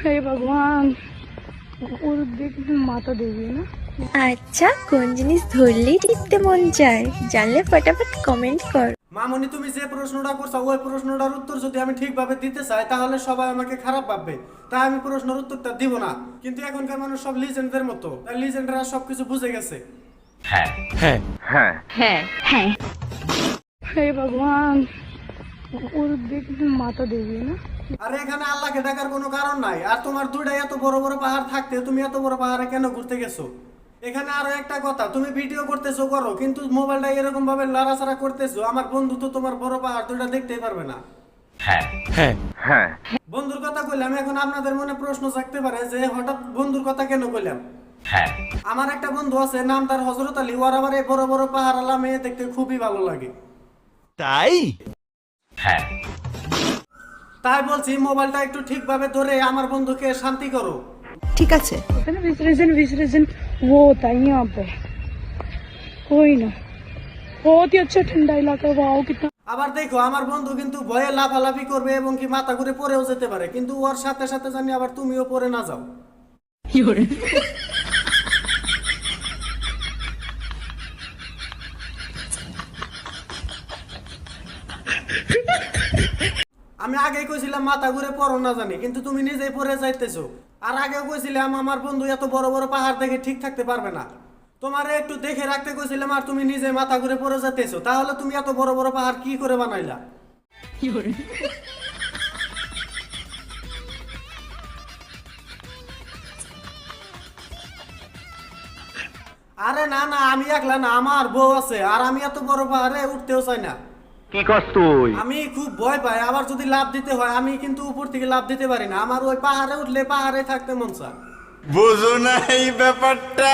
हे भगवान ওর দেখে মাথা দেবে না। আচ্ছা, কোন জিনিস ধরলেই টিপতে মন চায়? জানলে ফটাফট কমেন্ট কর। মামনি, তুমি যে প্রশ্নটা করছো ওই প্রশ্নটার উত্তর যদি আমি ঠিকভাবে দিতে চাই তাহলে সবাই আমাকে খারাপ ভাববে, তাই আমি প্রশ্নের উত্তরটা দিব না। কিন্তু এখনকার মানুষ সব লিজেন্ডদের মতো, তাই লিজেন্ডরা সবকিছু বুঝে গেছে। হে ভগবান ওর দেখে মাথা দেবে না। আর এখানে আল্লাহকে ডাকার কোনো কারণ নাই। আর তোমার দুইটা এত বড় বড় পাহাড় থাকতে তুমি এত বড় পাহাড়ে কেন ঘুরতে গেছো? এখানে আরো একটা কথা, তুমি ভিডিও করতেছো করো, কিন্তু মোবাইলটা এরকম ভাবে লড়াছাড়া করতেছো, আমার বন্ধু তো তোমার বড় পাহাড় দুইটা দেখতেই পারবে না। বন্ধুর কথা কইলাম, এখন আপনাদের মনে প্রশ্ন জাগতে পারে যে হঠাৎ বন্ধুর কথা কেন কইলাম। আমার একটা বন্ধু আছে, নাম তার হযরত আলী। ওর আবার এই বড় বড় পাহাড় আলা মেয়ে দেখতে খুবই ভালো লাগে। তাই বলছি মোবাইলটা একটু ঠিকভাবে ধরে আমার বন্ধুকে শান্তি করো। ঠিক আছে। विसर्जन वो होता है यहाँ पे, कोई ना। बहुत ही अच्छा ठंडा इलाका, वाओ कितना। আবার দেখো, আমার বন্ধু কিন্তু ভয়ে লাফালাফি করবে এবং কি মাথা ঘুরে পড়েও যেতে পারে, কিন্তু ওর সাথে সাথে জানি আবার তুমিও পড়ে না যাও। আমি আগেই কইছিলাম মাথা ঘুরে পড়ো না জানি, কিন্তু তুমি নিজেই পড়ে যাইতেছো। আর আগেও কইছিলাম আমার বন্ধু এত বড় বড় পাহাড় দেখে ঠিক থাকতে পারবে না। তোমারে একটু দেখে রাখতে কইছিলাম আর তুমি নিজে মাথা ঘুরে পড়ে যাইতেছো, তাহলে তুমি এত বড় বড় পাহাড় কি করে বানাইলা? আরে না না, আমি একলা না, আমার বউ আছে। আর আমি এত বড় পাহাড়ে উঠতেও চাই না। কি করছ তুই? আমি খুব ভয় পাই, আবার যদি লাফ দিতে হয় আমি কিন্তু উপর থেকে লাফ দিতে পারি না। আমার ওই পাহাড়ে উঠলে পাহাড়ে থাকতে মন চায়। বুঝো না এই ব্যাপারটা।